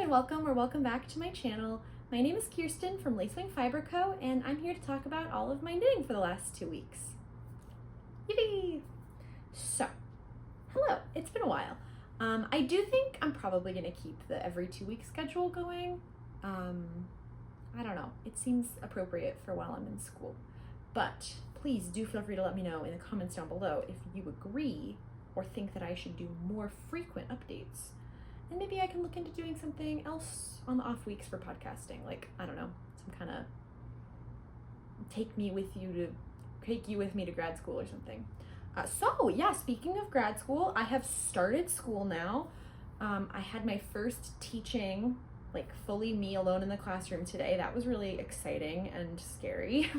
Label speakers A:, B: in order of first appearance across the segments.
A: welcome or welcome back to my channel. My name is Kirsten from Lacewing Fiber Co. and I'm here to talk about all of my knitting for the last 2 weeks. Yippee! So, hello, it's been a while. I do think I'm probably going to keep the every 2 week schedule going. I don't know, it seems appropriate for while I'm in school. But please do feel free to let me know in the comments down below if you agree or think that I should do more frequent updates. And maybe I can look into doing something else on the off weeks for podcasting. Like, I don't know, some kind of take you with me to grad school or something. So yeah, speaking of grad school, I have started school now. I had my first teaching, like fully me alone in the classroom today. That was really exciting and scary.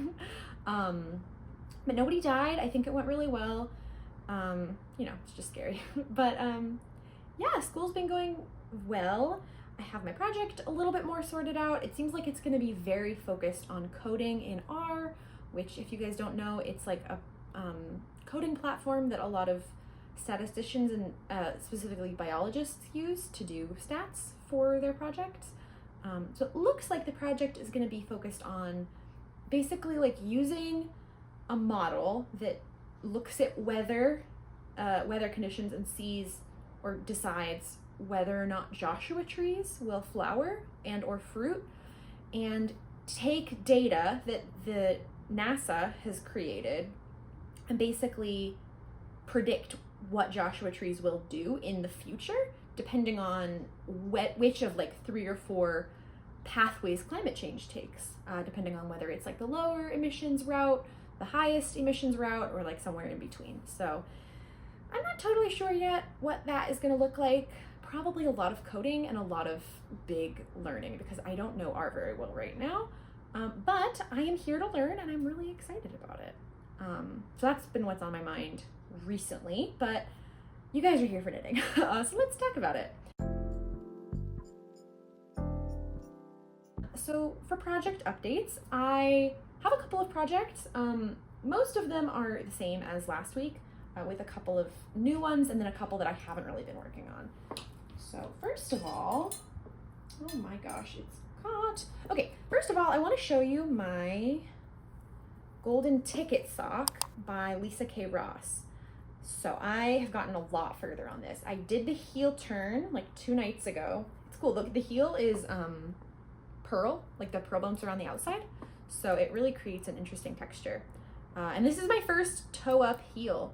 A: But nobody died. I think it went really well. You know, it's just scary. But yeah, school's been going well. I have my project a little bit more sorted out. It seems like it's going to be very focused on coding in R, which if you guys don't know, it's like a coding platform that a lot of statisticians and specifically biologists use to do stats for their projects. So it looks like the project is going to be focused on basically like using a model that looks at weather conditions and sees or decides whether or not Joshua trees will flower and or fruit, and take data that the NASA has created and basically predict what Joshua trees will do in the future, depending on which of like 3 or 4 pathways climate change takes, depending on whether it's like the lower emissions route, the highest emissions route, or like somewhere in between. So I'm not totally sure yet what that is going to look like. Probably a lot of coding and a lot of big learning because I don't know R very well right now. But I am here to learn and I'm really excited about it. So that's been what's on my mind recently, but you guys are here for knitting. So let's talk about it. So for project updates, I have a couple of projects. Most of them are the same as last week, with a couple of new ones and then a couple that I haven't really been working on. So first of all, oh my gosh, it's caught. Okay, first of all, I want to show you my Golden Ticket sock by Lisa K. Ross. So I have gotten a lot further on this. I did the heel turn like 2 nights ago. It's cool. Look, the heel is pearl, like the pearl bones are on the outside. So it really creates an interesting texture. And this is my first toe up heel.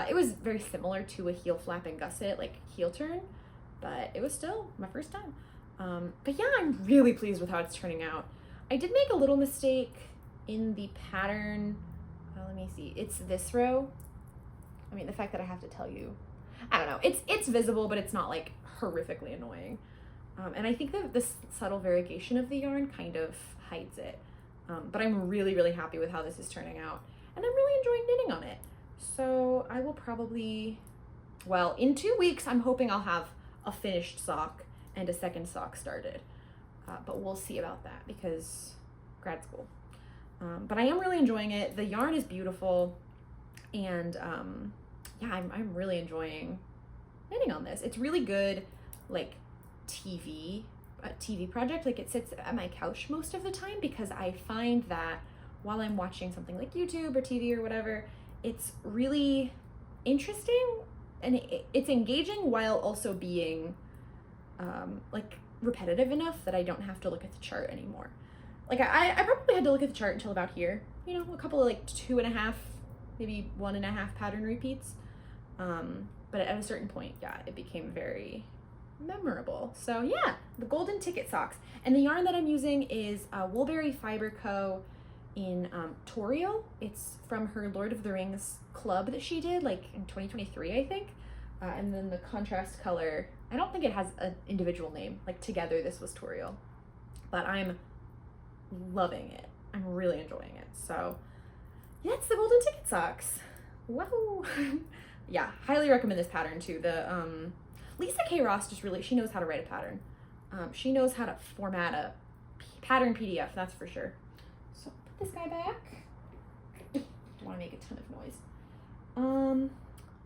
A: It was very similar to a heel flap and gusset, like heel turn, but it was still my first time. But yeah, I'm really pleased with how it's turning out. I did make a little mistake in the pattern. Let me see, it's this row. I mean, the fact that I have to tell you, I don't know, it's visible, but it's not like horrifically annoying. And I think that this subtle variegation of the yarn kind of hides it. But I'm really, really happy with how this is turning out. And I'm really enjoying knitting on it. So I will probably, well, in 2 weeks, I'm hoping I'll have a finished sock and a second sock started. But we'll see about that because grad school. But I am really enjoying it. The yarn is beautiful. And yeah, I'm really enjoying knitting on this. It's really good, like TV project. Like it sits at my couch most of the time because I find that while I'm watching something like YouTube or TV or whatever, it's really interesting and it's engaging while also being like repetitive enough that I don't have to look at the chart anymore. Like I probably had to look at the chart until about here, you know, a couple of like 2.5, maybe 1.5 pattern repeats. But at a certain point, yeah, it became very memorable. So yeah, the Golden Ticket socks. And the yarn that I'm using is Woolberry Fiber Co. in Torio. It's from her Lord of the Rings club that she did like in 2023, I think. And then the contrast color, I don't think it has an individual name. Like together, this was Torio. But I'm loving it. I'm really enjoying it. So yeah, it's the Golden Ticket socks. Whoa. Yeah, highly recommend this pattern too. The Lisa K. Ross just really, she knows how to write a pattern. She knows how to format a pattern PDF, that's for sure. So put this guy back. Don't want to make a ton of noise.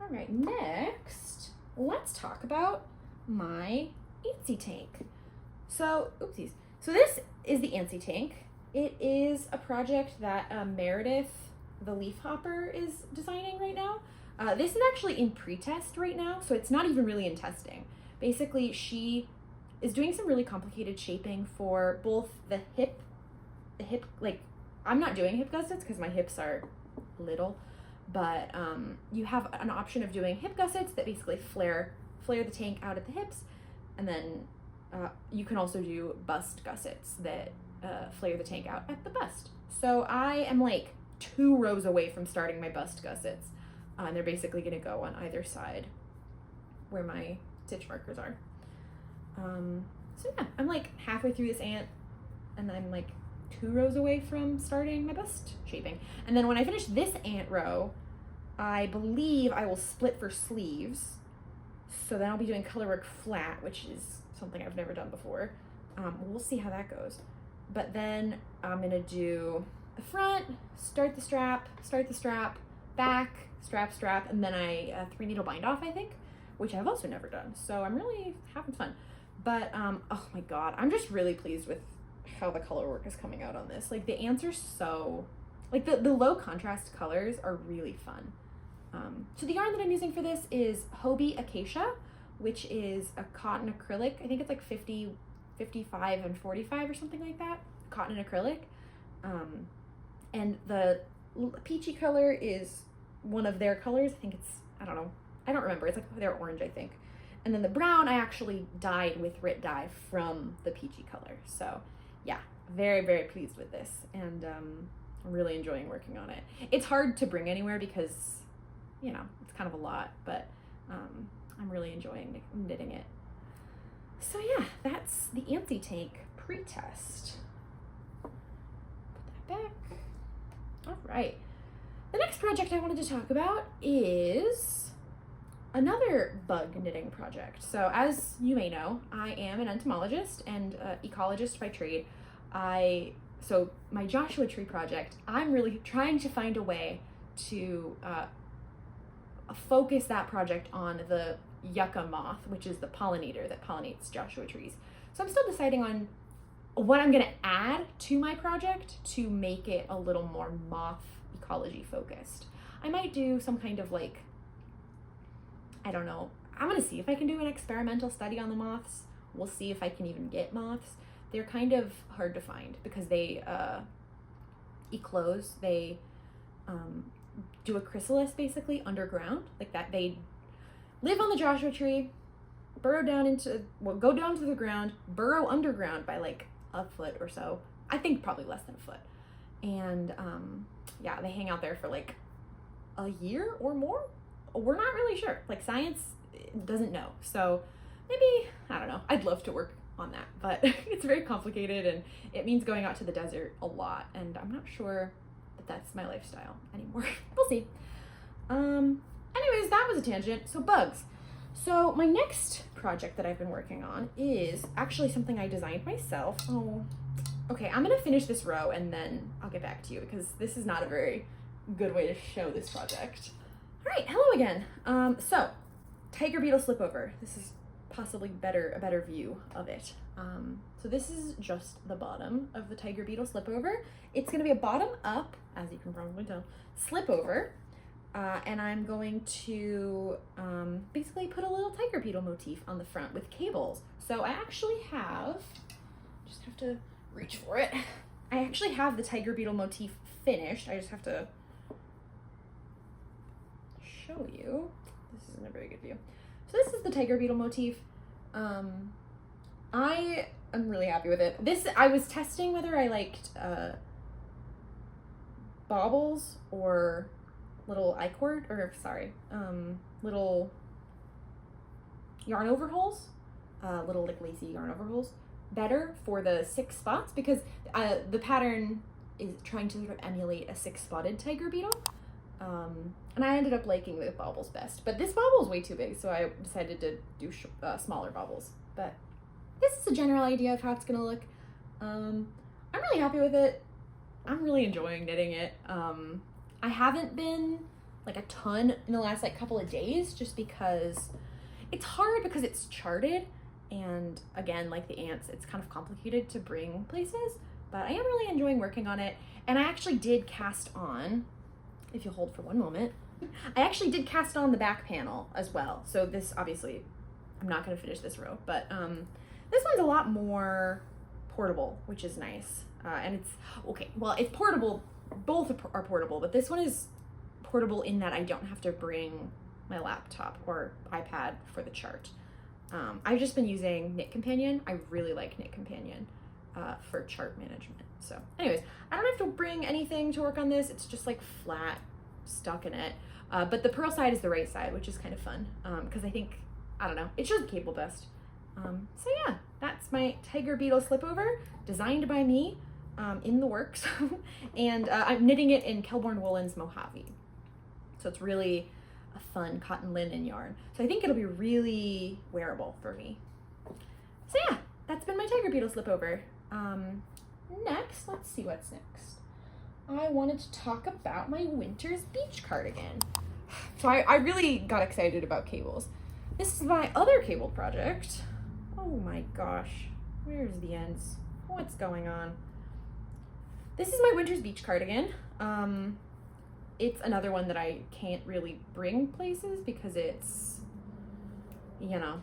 A: All right, next, let's talk about my Antsy tank. So, oopsies. So this is the Antsy tank. It is a project that Meredith, the Leafhopper, is designing right now. This is actually in pre-test right now, so it's not even really in testing. Basically, she is doing some really complicated shaping for both the hip, like, I'm not doing hip gussets because my hips are little, but you have an option of doing hip gussets that basically flare the tank out at the hips, and then you can also do bust gussets that flare the tank out at the bust. So I am like 2 rows away from starting my bust gussets, and they're basically going to go on either side where my stitch markers are. So yeah, I'm like halfway through this ant, and I'm like 2 rows away from starting my bust shaping. And then when I finish this ant row, I believe I will split for sleeves. So then I'll be doing color work flat, which is something I've never done before. We'll see how that goes. But then I'm gonna do the front, start the strap, back, strap, and then I 3 needle bind off, I think, which I've also never done. So I'm really having fun. But oh my God, I'm just really pleased with how the color work is coming out on this. Like the ants are so, like the low contrast colors are really fun. So the yarn that I'm using for this is Hobie Acacia, which is a cotton acrylic. I think it's like 50, 55, and 45 or something like that. Cotton and acrylic. And the peachy color is one of their colors. I think it's, I don't know. I don't remember. It's like their orange, I think. And then the brown I actually dyed with Rit dye from the peachy color. So yeah, very, very pleased with this. And I'm really enjoying working on it. It's hard to bring anywhere because, you know, it's kind of a lot, but I'm really enjoying knitting it. So yeah, that's the Antsy tank pre-test. Put that back. All right. The next project I wanted to talk about is another bug knitting project. So as you may know, I am an entomologist and ecologist by trade. So my Joshua Tree project, I'm really trying to find a way to focus that project on the yucca moth, which is the pollinator that pollinates Joshua trees. So I'm still deciding on what I'm gonna add to my project to make it a little more moth ecology focused. I might do some kind of like, I don't know, I'm gonna see if I can do an experimental study on the moths. We'll see if I can even get moths. They're kind of hard to find because they eclose, they do a chrysalis basically underground, like that. They live on the Joshua tree, burrow down into, well, go down to the ground, burrow underground by like a foot or so. I think probably less than a foot. And yeah, they hang out there for like a year or more. We're not really sure. Like science doesn't know. So maybe, I don't know. I'd love to work on that, but it's very complicated and it means going out to the desert a lot. And I'm not sure that that's my lifestyle anymore. We'll see. Anyways, that was a tangent. So bugs. So my next project that I've been working on is actually something I designed myself. Oh, okay. I'm going to finish this row and then I'll get back to you because this is not a very good way to show this project. All right. Hello again. So tiger beetle slipover. This is possibly a better view of it. So this is just the bottom of the tiger beetle slipover. It's going to be a bottom up, as you can probably tell, slipover. And I'm going to basically put a little tiger beetle motif on the front with cables. So I actually have, just have to reach for it. I actually have the tiger beetle motif finished. I just have to show you. This isn't a very good view. So this is the tiger beetle motif. I am really happy with it. I was testing whether I liked baubles or little I-cord, or sorry, little yarn overhauls, little like lacy yarn overhauls, better for the 6 spots because the pattern is trying to sort of emulate a 6-spotted tiger beetle. And I ended up liking the baubles best, but this bauble is way too big, so I decided to do smaller baubles. But this is a general idea of how it's gonna look. I'm really happy with it. I'm really enjoying knitting it. I haven't been like a ton in the last like couple of days just because it's hard because it's charted And again, like the ants, it's kind of complicated to bring places, but I am really enjoying working on it. And I actually did cast on, if you hold for one moment, I actually did cast on the back panel as well. So this, obviously, I'm not gonna finish this row, but this one's a lot more portable, which is nice. And it's, okay, well, it's portable, both are portable, but this one is portable in that I don't have to bring my laptop or iPad for the chart. I've just been using Knit Companion. I really like Knit Companion for chart management. So anyways, I don't have to bring anything to work on this. It's just like flat, stuck in it. But the purl side is the right side, which is kind of fun because I think, I don't know, it shows the cable best. So yeah, that's my Tiger Beetle Slipover, designed by me, in the works. And I'm knitting it in Kelborn Woolen's Mojave. So it's really a fun cotton linen yarn. So I think it'll be really wearable for me. So yeah, that's been my Tiger Beetle Slipover. Next, let's see what's next. I wanted to talk about my winter's beach cardigan. So I really got excited about cables. This is my other cable project. Oh my gosh, where's the ends? What's going on? This is my winter's beach cardigan. It's another one that I can't really bring places because it's, you know,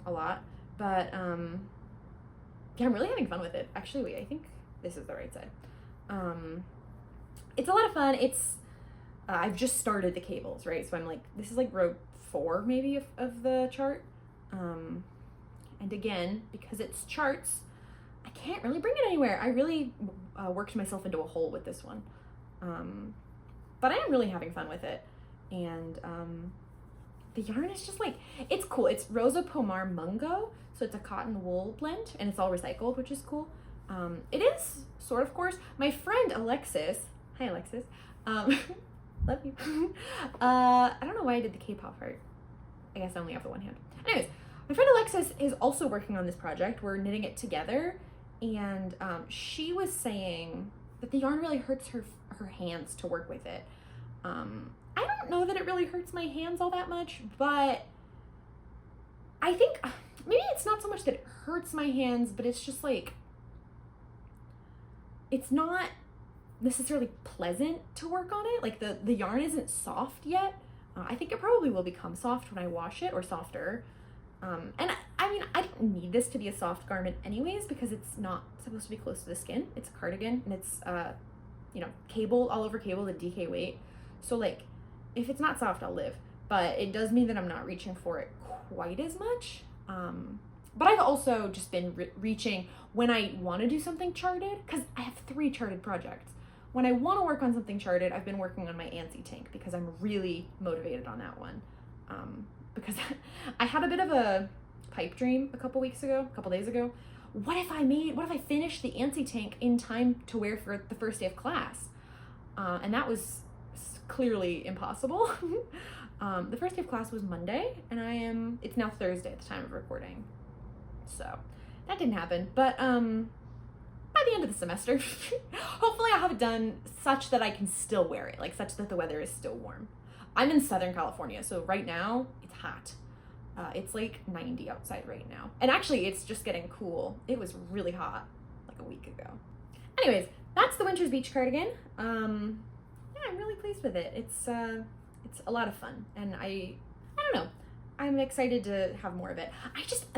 A: a lot. But yeah, I'm really having fun with it. Actually, wait, I think this is the right side. It's a lot of fun. It's, I've just started the cables, right? So I'm like, this is like row 4 maybe of the chart. And again, because it's charts, I can't really bring it anywhere. I really worked myself into a hole with this one. But I am really having fun with it. And the yarn is just like, it's cool. It's Rosa Pomar Mungo. So it's a cotton wool blend and it's all recycled, which is cool. It is sort of coarse. My friend Alexis, hi Alexis, love you. I don't know why I did the K-pop heart. I guess I only have the one hand. Anyways, my friend Alexis is also working on this project. We're knitting it together. And she was saying that the yarn really hurts her hands to work with it. I don't know that it really hurts my hands all that much, but I think maybe it's not so much that it hurts my hands, but it's just like, it's not necessarily pleasant to work on it. Like the yarn isn't soft yet. I think it probably will become soft when I wash it, or softer. And I mean, I don't need this to be a soft garment anyways, because it's not supposed to be close to the skin. It's a cardigan and it's, you know, cable, all over cable, the DK weight. So like, if it's not soft, I'll live. But it does mean that I'm not reaching for it quite as much. But I've also just been reaching when I want to do something charted, because I have 3 charted projects. When I want to work on something charted, I've been working on my Antsy tank because I'm really motivated on that one. Because I had a bit of a pipe dream a couple days ago. What if I finished the Antsy tank in time to wear for the first day of class? And that was clearly impossible. The first day of class was Monday, and it's now Thursday at the time of recording. So that didn't happen, but by the end of the semester, hopefully I'll have it done such that I can still wear it, like such that the weather is still warm. I'm in Southern California, so right now it's hot. It's like 90 outside right now. And actually it's just getting cool. It was really hot like a week ago. Anyways, that's the winter's beach cardigan. Yeah, I'm really pleased with it. It's a lot of fun, and I don't know. I'm excited to have more of it.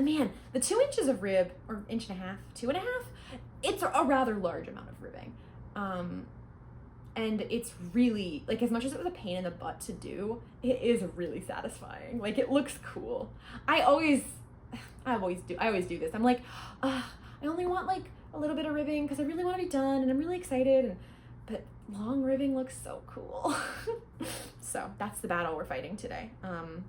A: Man, the 2 inches of rib, or 1.5 inches, 2.5, it's a rather large amount of ribbing. And it's really, like, as much as it was a pain in the butt to do, it is really satisfying. Like, it looks cool. I always do this. I'm like, I only want like a little bit of ribbing because I really want to be done and I'm really excited. But long ribbing looks so cool. So that's the battle we're fighting today.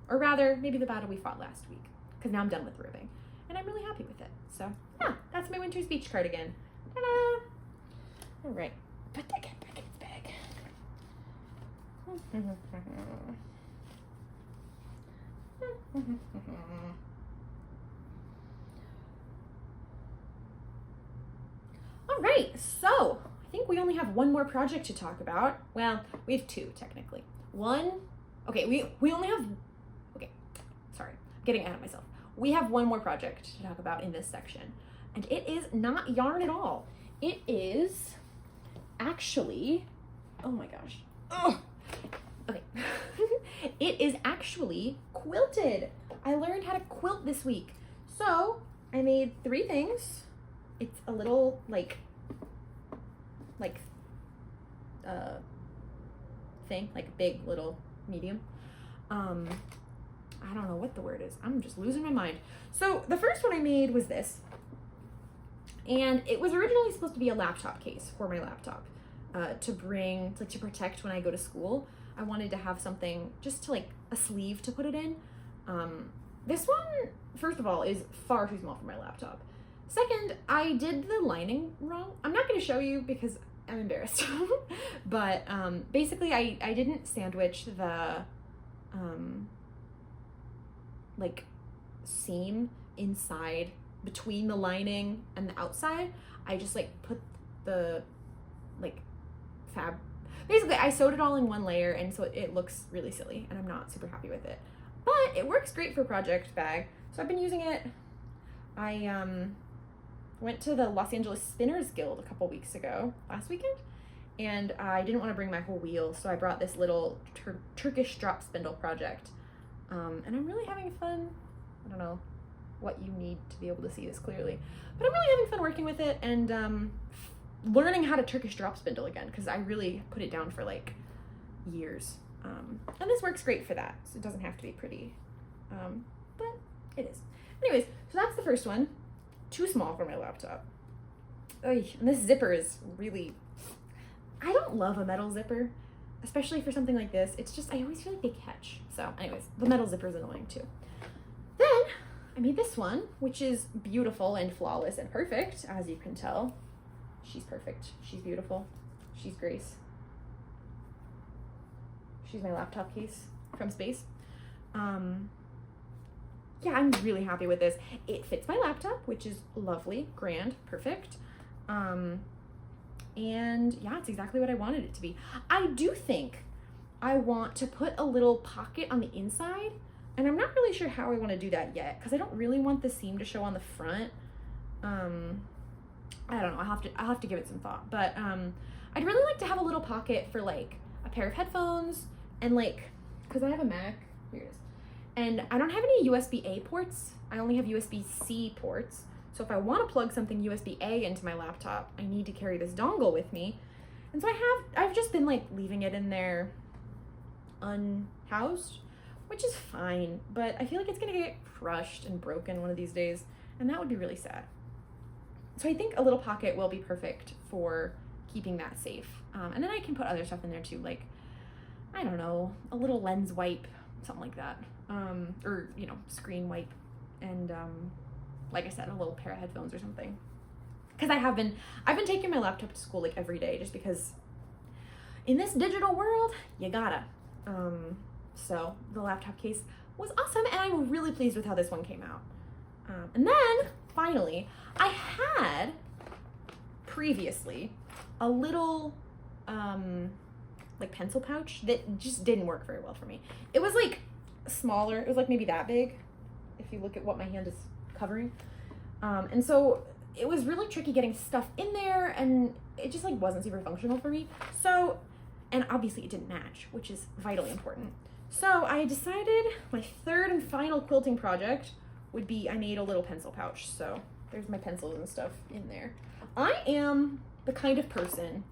A: Or rather, maybe the battle we fought last week, because now I'm done with ribbing and I'm really happy with it. So yeah, that's my winter's beach cardigan. Ta-da! All right, put that back in its bag. All right, so I think we only have one more project to talk about. Well, we have 2 technically. One, okay, we only have, okay, sorry, I'm getting ahead of myself. we have one more project to talk about in this section, and it is not yarn at all. It is actually, oh my gosh. Oh, okay. It is actually quilted. I learned how to quilt this week. So I made 3 things. It's a little thing, like big, little, medium. I don't know what the word is. I'm just losing my mind. So the first one I made was this. And it was originally supposed to be a laptop case for my laptop, to protect when I go to school. I wanted to have something just to like a sleeve to put it in. This one, first of all, is far too small for my laptop. Second, I did the lining wrong. I'm not going to show you because I'm embarrassed. But basically, I didn't sandwich the like seam inside between the lining and the outside. I just like put the like basically I sewed it all in one layer, and so it looks really silly and I'm not super happy with it, but it works great for project bag, so I've been using it. I went to the Los Angeles Spinners Guild a couple weeks ago, last weekend, and I didn't want to bring my whole wheel, so I brought this little Turkish drop spindle project, and I'm really having fun. I don't know what you need to be able to see this clearly, but I'm really having fun working with it and learning how to Turkish drop spindle again, because I really put it down for like years, and this works great for that, so it doesn't have to be pretty, but it is. Anyways, so that's the first one. Too small for my laptop. Oy, and this zipper is really, I don't love a metal zipper, especially for something like this. It's just, I always feel like they catch. So anyways, the metal zipper is annoying too. Then I made this one, which is beautiful and flawless and perfect, as you can tell. She's perfect. She's beautiful. She's Grace. She's my laptop case from space. Yeah, I'm really happy with this. It fits my laptop, which is lovely, grand, perfect. And yeah, it's exactly what I wanted it to be. I do think I want to put a little pocket on the inside, and I'm not really sure how I want to do that yet, because I don't really want the seam to show on the front. I don't know, I'll have to give it some thought, but I'd really like to have a little pocket for like a pair of headphones, and like, because I have a Mac, here it is, and I don't have any USB-A ports. I only have USB-C ports. So if I want to plug something USB-A into my laptop, I need to carry this dongle with me. And so I've just been like leaving it in there unhoused, which is fine, but I feel like it's gonna get crushed and broken one of these days, and that would be really sad. So I think a little pocket will be perfect for keeping that safe. And then I can put other stuff in there too, like, I don't know, a little lens wipe, something like that. Or, you know, screen wipe, and like I said, a little pair of headphones or something. Because I've been taking my laptop to school like every day, just because in this digital world, you gotta. So the laptop case was awesome, and I'm really pleased with how this one came out. And then finally, I had previously a little like pencil pouch that just didn't work very well for me. It was like smaller, it was like maybe that big, if you look at what my hand is covering. And so it was really tricky getting stuff in there, and it just like wasn't super functional for me. So, and obviously it didn't match, which is vitally important. So I decided my third and final quilting project would be, I made a little pencil pouch. So there's my pencils and stuff in there. I am the kind of person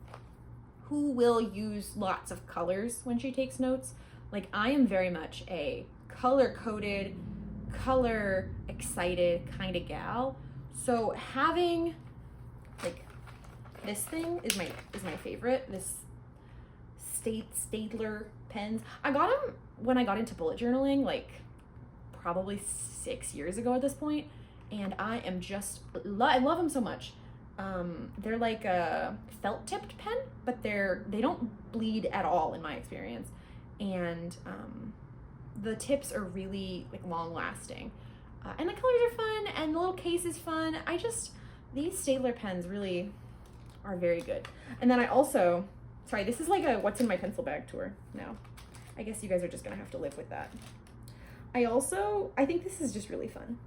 A: who will use lots of colors when she takes notes. Like, I am very much a color-coded, color-excited kind of gal. So having like this thing is my favorite. This Staedtler pens. I got them when I got into bullet journaling, like probably 6 years ago at this point, and I am just I love them so much. They're like a felt tipped pen, but they don't bleed at all in my experience, and the tips are really like long lasting, and the colors are fun, and the little case is fun. These Staedtler pens really are very good. And then I also, sorry, this is like a what's in my pencil bag tour now. I guess you guys are just gonna have to live with that. I think this is just really fun.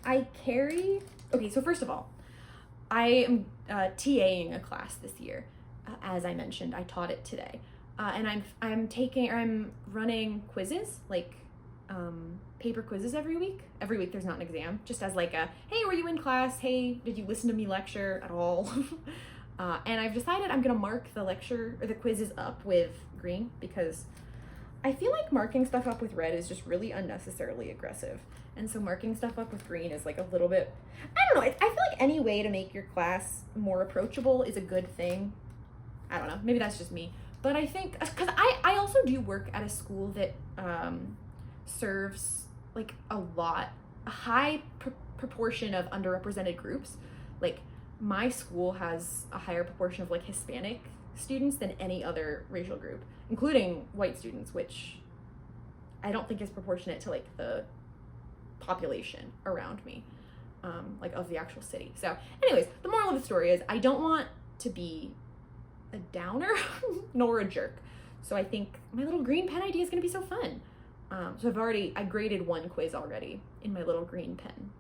A: okay, so first of all, I am TAing a class this year. As I mentioned, I taught it today. And I'm running quizzes, like paper quizzes every week. Every week there's not an exam, just as like a, hey, were you in class? Hey, did you listen to me lecture at all? And I've decided I'm gonna mark the lecture or the quizzes up with green because I feel like marking stuff up with red is just really unnecessarily aggressive. And so marking stuff up with green is like a little bit, I don't know, I feel like any way to make your class more approachable is a good thing. I don't know, maybe that's just me. But I think, because I also do work at a school that serves like a high proportion of underrepresented groups. Like my school has a higher proportion of like Hispanic students than any other racial group, including white students, which I don't think is proportionate to like the population around me, like of the actual city. So anyways, the moral of the story is I don't want to be a downer nor a jerk. So I think my little green pen idea is going to be so fun. So I graded one quiz already in my little green pen.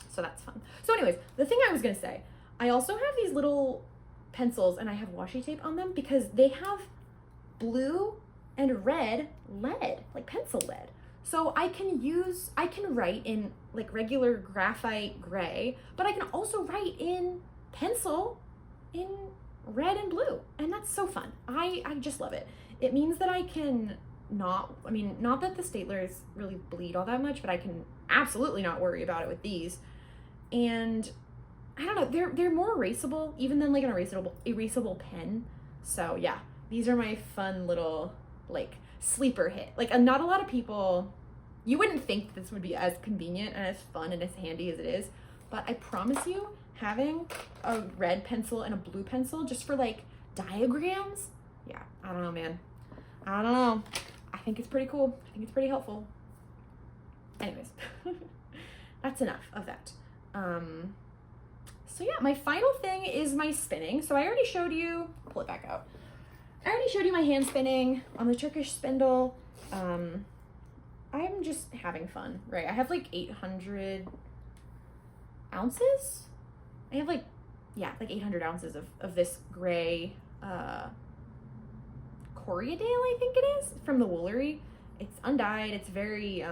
A: So that's fun. So anyways, the thing I was going to say, I also have these little pencils and I have washi tape on them because they have blue and red lead, like pencil lead. So I can write in like regular graphite gray, but I can also write in pencil in red and blue. And that's so fun. I just love it. It means that I can not that the staplers really bleed all that much, but I can absolutely not worry about it with these. And I don't know, they're more erasable even than like an erasable pen. So yeah, these are my fun little like sleeper hit. Like not a lot of people, you wouldn't think this would be as convenient and as fun and as handy as it is, but I promise you, having a red pencil and a blue pencil just for like diagrams, yeah, I don't know, man. I don't know. I think it's pretty cool. I think it's pretty helpful. Anyways, that's enough of that. So yeah, my final thing is my spinning. So I already showed you, pull it back out. I already showed you my hand spinning on the Turkish spindle. I'm just having fun, right? I have like 800 ounces. I have like 800 ounces of this gray, Corriedale, I think it is, from the Woolery. It's undyed. It's very,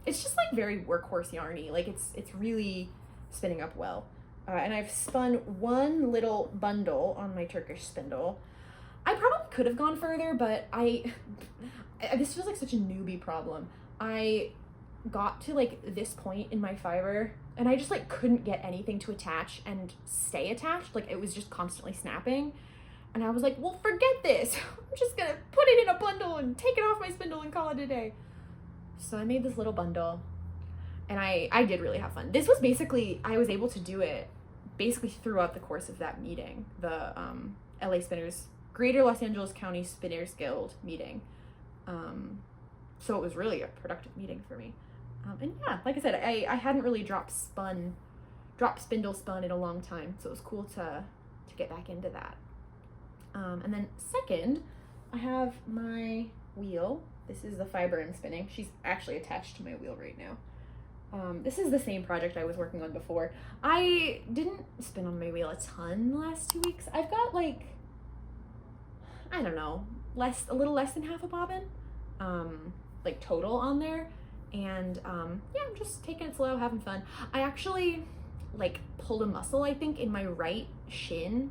A: it's just like very workhorse yarny. Like it's really spinning up well. And I've spun one little bundle on my Turkish spindle. I probably could have gone further, but this feels like such a newbie problem. I got to like this point in my fiber and I just like couldn't get anything to attach and stay attached. Like it was just constantly snapping. And I was like, well, forget this. I'm just gonna put it in a bundle and take it off my spindle and call it a day. So I made this little bundle and I did really have fun. This was basically, I was able to do it basically throughout the course of that meeting, the LA Spinners, Greater Los Angeles County Spinners Guild meeting. So it was really a productive meeting for me. And yeah, like I said, I hadn't really drop spindle spun in a long time. So it was cool to get back into that. And then second, I have my wheel. This is the fiber I'm spinning. She's actually attached to my wheel right now. This is the same project I was working on before. I didn't spin on my wheel a ton the last 2 weeks. I've got like, I don't know, a little less than half a bobbin, like total on there. And yeah, I'm just taking it slow, having fun. I actually like pulled a muscle, I think, in my right shin,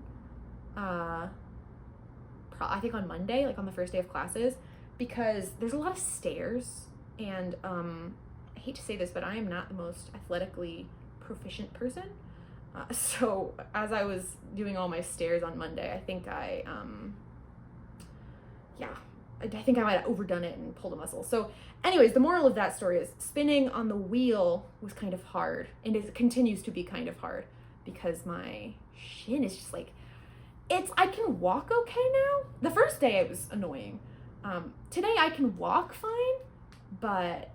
A: I think on Monday, like on the first day of classes, because there's a lot of stairs and I hate to say this, but I am not the most athletically proficient person. So as I was doing all my stairs on Monday, I think I think I might have overdone it and pulled a muscle. So anyways, the moral of that story is spinning on the wheel was kind of hard, and it continues to be kind of hard because my shin is just like, I can walk okay now. The first day it was annoying. Today I can walk fine, but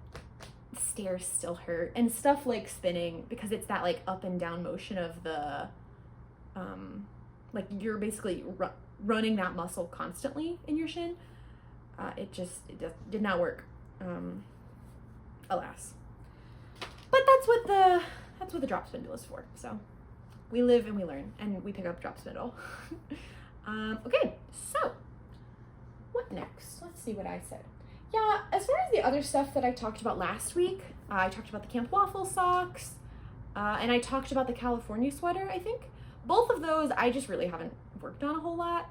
A: stairs still hurt, and stuff like spinning, because it's that like up and down motion of the, like you're basically running that muscle constantly in your shin. It did not work, alas. But that's what the drop spindle is for. So we live and we learn, and we pick up drop spindle. Okay, so what next? Let's see what I said. Yeah, as far as the other stuff that I talked about last week, I talked about the Camp Waffle socks, and I talked about the California sweater, I think. Both of those I just really haven't worked on a whole lot.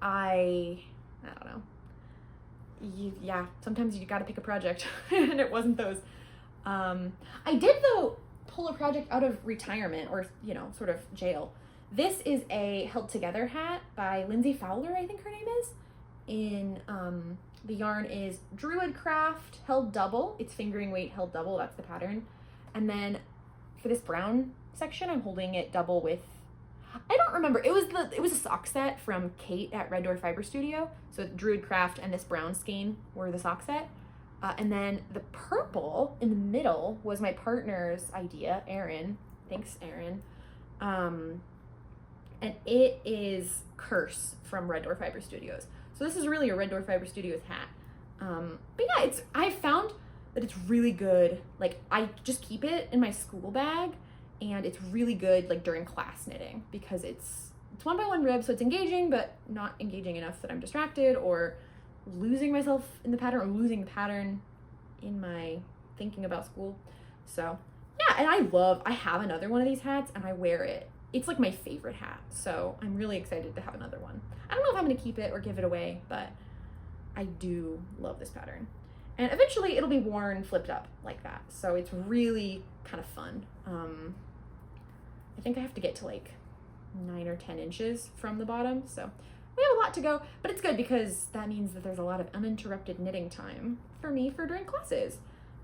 A: I don't know. Yeah, sometimes you gotta pick a project, and it wasn't those. I did, though, pull a project out of retirement, or, sort of jail. This is a Held Together hat by Lindsay Fowler, I think her name is. The yarn is Druid Craft Held Double. It's fingering weight held double, that's the pattern. And then for this brown section, I'm holding it double with, I don't remember, it was a sock set from Kate at Red Door Fiber Studio. So Druid Craft and this brown skein were the sock set. And then the purple in the middle was my partner's idea, Aaron. Thanks, Aaron. And it is Curse from Red Door Fiber Studios. So this is really a Red Door Fiber Studios hat. But yeah, I found that it's really good. Like, I just keep it in my school bag, and it's really good like during class knitting, because it's 1x1 rib, so it's engaging, but not engaging enough that I'm distracted or losing myself in the pattern, or losing the pattern in my thinking about school. So yeah, and I have another one of these hats, and I wear it. It's like my favorite hat, so I'm really excited to have another one. I don't know if I'm gonna keep it or give it away, but I do love this pattern. And eventually it'll be worn flipped up like that, so it's really kind of fun. I think I have to get to like 9 or 10 inches from the bottom, so we have a lot to go, but it's good because that means that there's a lot of uninterrupted knitting time for me for during classes.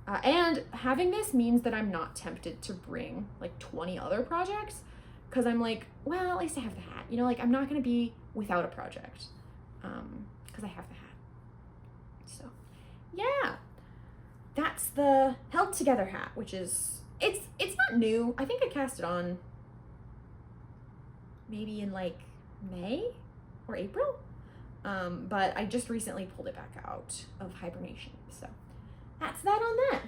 A: And having this means that I'm not tempted to bring like 20 other projects, because I'm like, well, at least I have the hat. Like, I'm not going to be without a project, because I have the hat. So, yeah. That's the Held Together hat, which is, it's not new. I think I cast it on maybe in like May or April. But I just recently pulled it back out of hibernation. So that's that on that.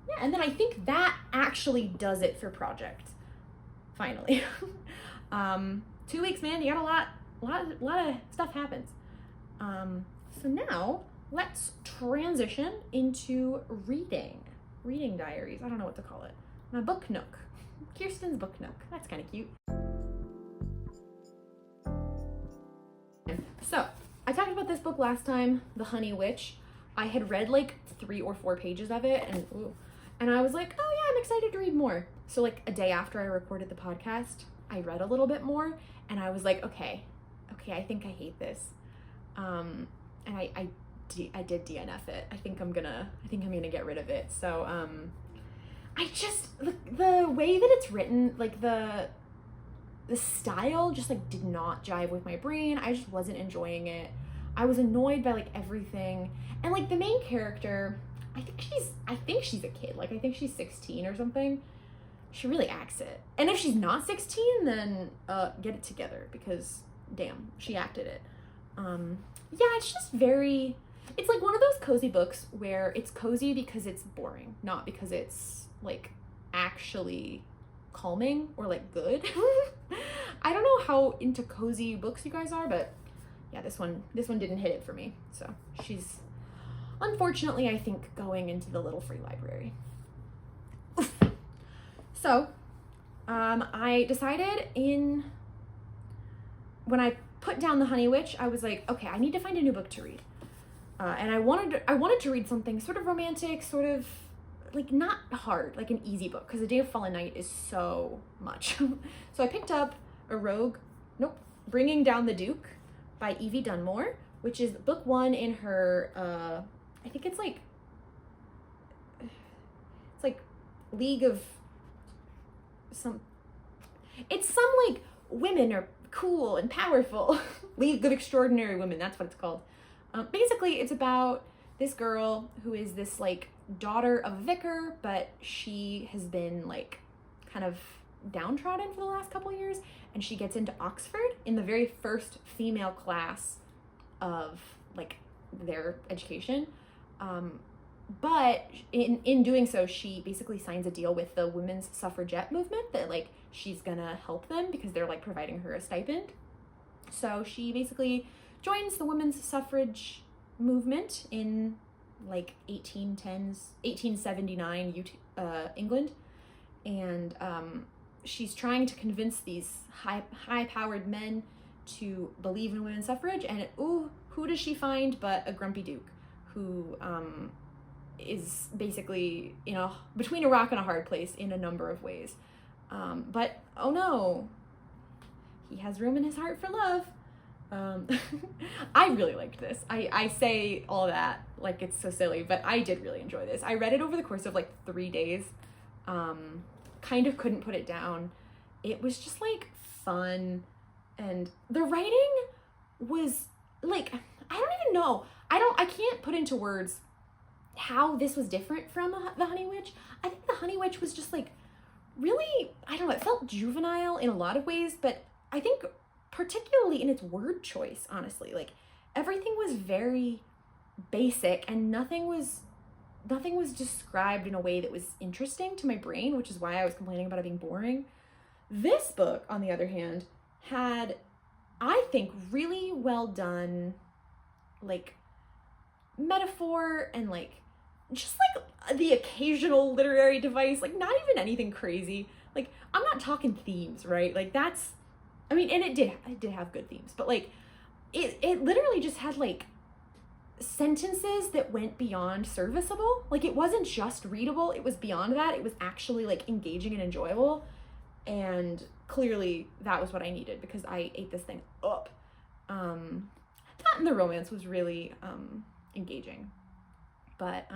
A: Yeah, and then I think that actually does it for project. Finally. 2 weeks, man, you got a lot of stuff happens. So now let's transition into reading diaries. I don't know what to call it. My book nook. Kirsten's book nook. That's kind of cute. So I talked about this book last time, The Honey Witch. I had read like 3 or 4 pages of it, and I was like, oh yeah, I'm excited to read more. So like a day after I recorded the podcast, I read a little bit more, and I was like, okay, I think I hate this. And I did DNF it. I think I'm gonna get rid of it. So I just, the way that it's written, like the style just like did not jive with my brain. I just wasn't enjoying it. I was annoyed by like everything. And like the main character, I think she's a kid. Like I think she's 16 or something. She really acts it. And if she's not 16, then get it together, because damn, she acted it. Yeah, it's just very, it's like one of those cozy books where it's cozy because it's boring, not because it's like actually calming or like good. I don't know how into cozy books you guys are, but yeah, this one didn't hit it for me. So she's unfortunately, I think, going into the little free library. So I decided when I put down The Honey Witch, I was like, okay, I need to find a new book to read. And I wanted to read something sort of romantic, sort of like not hard, like an easy book, because A Day of Fallen Night is so much. So I picked up Bringing Down the Duke by Evie Dunmore, which is book 1 in her, I think it's like League of it's some like women are cool and powerful. League of Extraordinary Women, that's what it's called. Basically, it's about this girl who is this like daughter of a vicar, but she has been like kind of downtrodden for the last couple of years, and she gets into Oxford in the very first female class of like their education. But in doing so, she basically signs a deal with the women's suffragette movement that like she's gonna help them because they're like providing her a stipend. So she basically joins the women's suffrage movement in like 1879 England, and she's trying to convince these high-powered men to believe in women's suffrage. And who does she find but a grumpy duke who is basically, you know, between a rock and a hard place in a number of ways. But oh no, he has room in his heart for love. I really liked this. I say all that like it's so silly, but I did really enjoy this. I read it over the course of like 3 days. Kind of couldn't put it down. It was just like fun, and the writing was like, I don't even know. I can't put into words how this was different from the Honey Witch. I think the Honey Witch was just like really, I don't know, it felt juvenile in a lot of ways, but I think particularly in its word choice, honestly, like everything was very basic and nothing was described in a way that was interesting to my brain, which is why I was complaining about it being boring. This book, on the other hand, had, I think, really well done, like, metaphor and, like, just, like, the occasional literary device, like, not even anything crazy. Like, I'm not talking themes, right? Like, that's, I mean, and it did have good themes, but, like, it literally just had, like, sentences that went beyond serviceable. Like, it wasn't just readable, it was beyond that. It was actually like engaging and enjoyable, and clearly that was what I needed because I ate this thing up. That and the romance was really engaging, but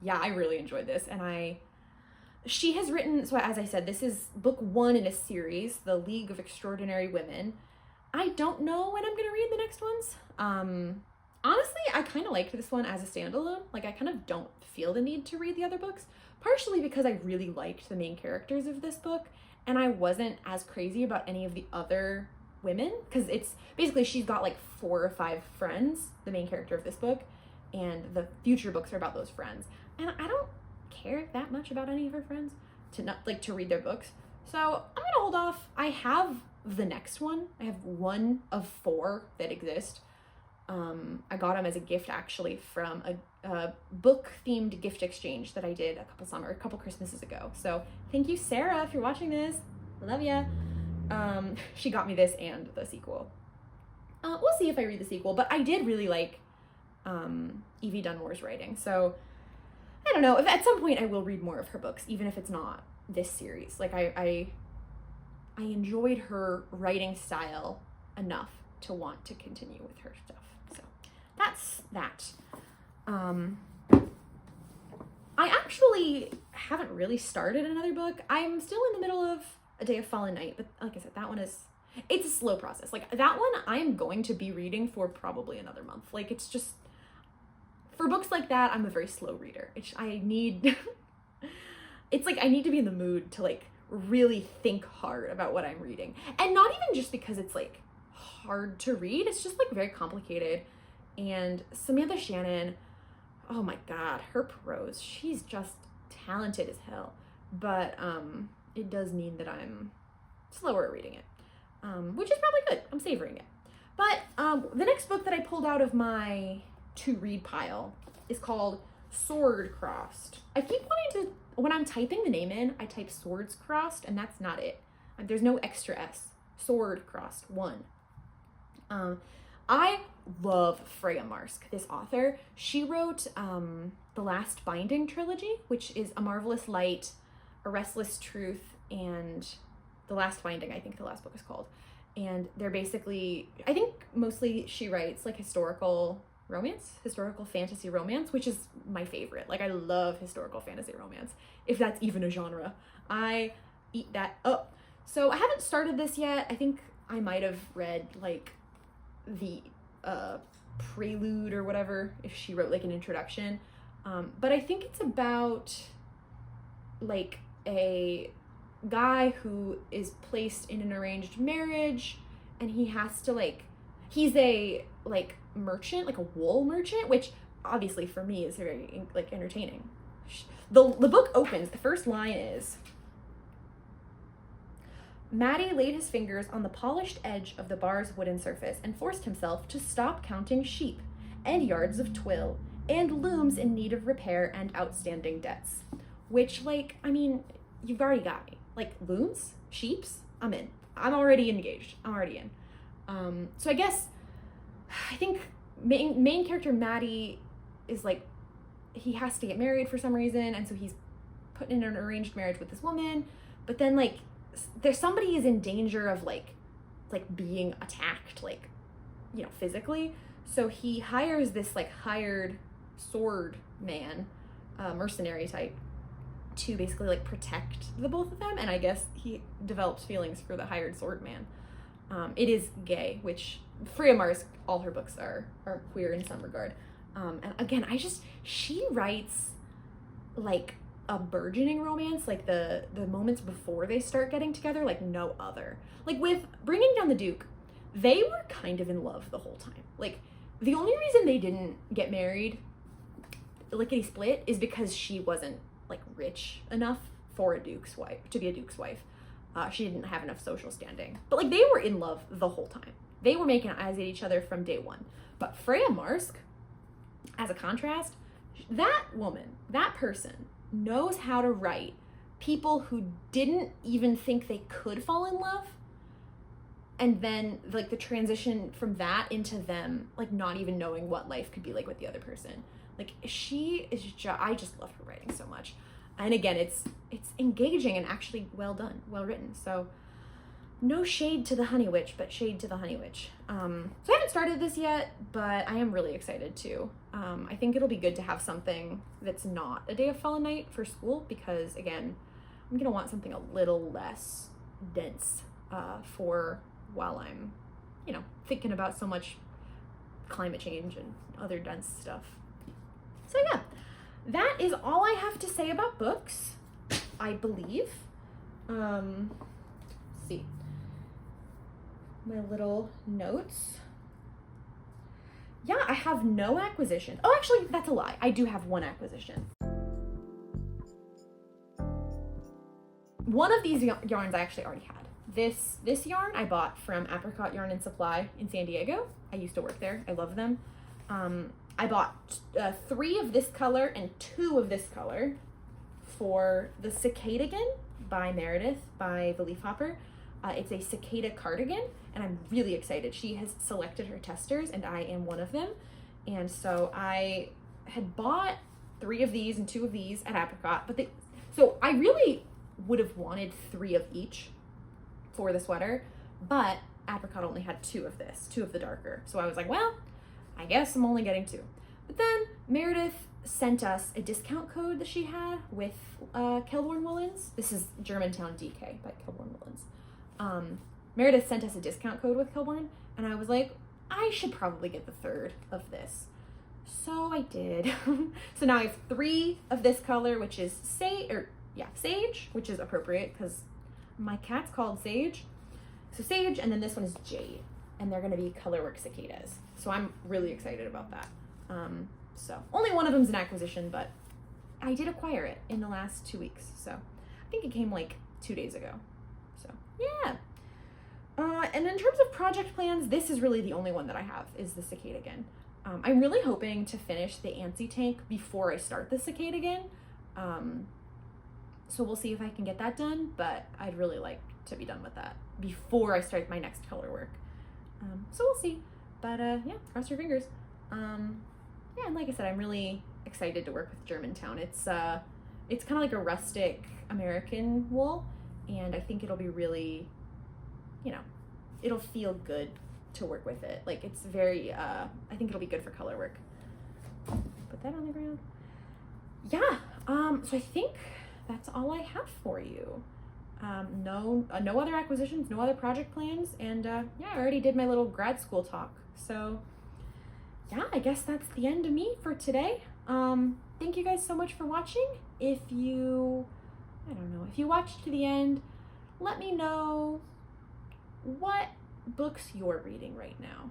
A: yeah, I really enjoyed this. And she has written, so as I said, this is book 1 in a series, The League of Extraordinary Women. I don't know when I'm gonna read the next ones. Honestly, I kind of liked this one as a standalone. Like, I kind of don't feel the need to read the other books, partially because I really liked the main characters of this book, and I wasn't as crazy about any of the other women, because it's basically, she's got like 4 or 5 friends, the main character of this book, and the future books are about those friends. And I don't care that much about any of her friends to read their books. So I'm gonna hold off. I have the next one. I have 1 of 4 that exist. I got them as a gift actually from a book-themed gift exchange that I did a couple Christmases ago. So thank you, Sarah, if you're watching this. I love ya. She got me this and the sequel. We'll see if I read the sequel, but I did really like Evie Dunmore's writing. So I don't know, if at some point I will read more of her books, even if it's not this series. Like, I enjoyed her writing style enough to want to continue with her stuff. So that's that. I actually haven't really started another book. I'm still in the middle of A Day of Fallen Night, but like I said, that one it's a slow process. Like, that one I'm going to be reading for probably another month. Like, it's just, for books like that, I'm a very slow reader. It's like I need to be in the mood to like really think hard about what I'm reading. And not even just because it's like hard to read, it's just like very complicated. And Samantha Shannon, oh my god, her prose, she's just talented as hell. But it does mean that I'm slower at reading it, which is probably good. I'm savoring it. But the next book that I pulled out of my to-read pile is called Sword Crossed. I keep wanting to, when I'm typing the name in, I type Swords Crossed, and that's not it. There's no extra S. Sword Crossed 1. I love Freya Marsk, this author. She wrote the Last Binding trilogy, which is A Marvelous Light, A Restless Truth, and The Last Binding, I think the last book is called. And they're basically, I think mostly she writes like historical fantasy romance, which is my favorite. Like, I love historical fantasy romance, if that's even a genre. I eat that up. So I haven't started this yet. I think I might have read like the prelude or whatever, if she wrote like an introduction. But I think it's about like a guy who is placed in an arranged marriage, and he has to like, he's a like merchant, like a wool merchant, which obviously for me is very, like, entertaining. The book opens, the first line is, Matty laid his fingers on the polished edge of the bar's wooden surface and forced himself to stop counting sheep and yards of twill and looms in need of repair and outstanding debts. Which, like, I mean, you've already got me. Like, looms? Sheeps? I'm in. I'm already engaged. I'm already in. So I guess, I think main character Matty is, like, he has to get married for some reason, and so he's put in an arranged marriage with this woman, but then, like, there's somebody is in danger of, like being attacked, like, you know, physically. So he hires this, like, hired sword man, mercenary type, to basically, like, protect the both of them. And I guess he develops feelings for the hired sword man. It is gay, which Freya Mars, all her books are queer in some regard. And again, she writes, like, a burgeoning romance, like the moments before they start getting together, like no other. Like with Bringing Down the Duke, they were kind of in love the whole time. Like, the only reason they didn't get married, lickety split, is because she wasn't, like, rich enough for a duke's wife, to be a duke's wife. She didn't have enough social standing. But, like, they were in love the whole time. They were making eyes at each other from day one. But Freya Marsk, as a contrast, that woman, that person, knows how to write people who didn't even think they could fall in love, and then, like, the transition from that into them, like, not even knowing what life could be like with the other person. Like, she is I just love her writing so much. And again, it's engaging and actually well done, well written. So no shade to the Honey Witch, but shade to the Honey Witch. So I haven't started this yet, but I am really excited to. I think it'll be good to have something that's not a Day of Fallen Night for school, because again, I'm gonna want something a little less dense for while I'm, you know, thinking about so much climate change and other dense stuff. So yeah, that is all I have to say about books, I believe. Let's see. My little notes. Yeah, I have no acquisition. Oh, actually, that's a lie. I do have one acquisition. One of these yarns I actually already had. This yarn I bought from Apricot Yarn and Supply in San Diego. I used to work there. I love them. I bought 3 of this color and 2 of this color for the Cardigan by Meredith by the Leafhopper. It's a cicada cardigan, and I'm really excited. She has selected her testers, and I am one of them. And so I had bought 3 of these and 2 of these at Apricot, so I really would have wanted 3 of each for the sweater, but Apricot only had 2 of this, 2 of the darker. So I was like, well, I guess I'm only getting 2. But then Meredith sent us a discount code that she had with Kelborn Woolens. This is Germantown DK by Kelborn Woolens. Meredith sent us a discount code with Kelborn, and I was like, I should probably get the 3rd of this. So I did. So now I have 3 of this color, which is Sage, which is appropriate because my cat's called Sage. So Sage, and then this one is Jade, and they're gonna be Colorwork cicadas. So I'm really excited about that. So only one of them's an acquisition, but I did acquire it in the last 2 weeks. So I think it came like 2 days ago. So yeah. And in terms of project plans, this is really the only one that I have is the Cardigan. I'm really hoping to finish the Antsy tank before I start the Cardigan. So we'll see if I can get that done, but I'd really like to be done with that before I start my next color work. So we'll see, but yeah, cross your fingers. Yeah, and like I said, I'm really excited to work with Germantown. It's kind of like a rustic American wool, and I think it'll be really, you know, it'll feel good to work with it. Like, it's very, I think it'll be good for color work. Put that on the ground. Yeah, so I think that's all I have for you. No other acquisitions, no other project plans, and yeah, I already did my little grad school talk. So yeah, I guess that's the end of me for today. Thank you guys so much for watching. If you watched to the end, let me know what books you're reading right now.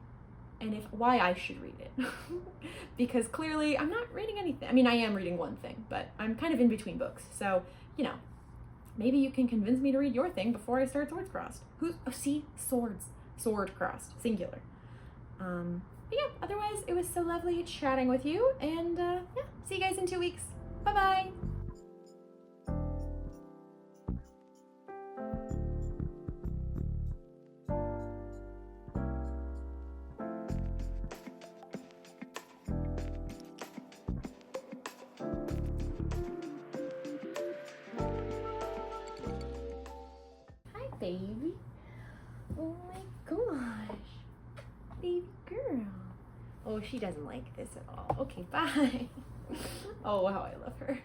A: and why I should read it. Because clearly I'm not reading anything. I mean, I am reading one thing, but I'm kind of in between books. So, you know, maybe you can convince me to read your thing before I start Swords Crossed. See? Swords. Sword Crossed. Singular. But yeah, otherwise, it was so lovely chatting with you, and yeah, see you guys in 2 weeks. Bye-bye! Baby. Oh my gosh. Baby girl. Oh, she doesn't like this at all. Okay, bye. Oh, how I love her.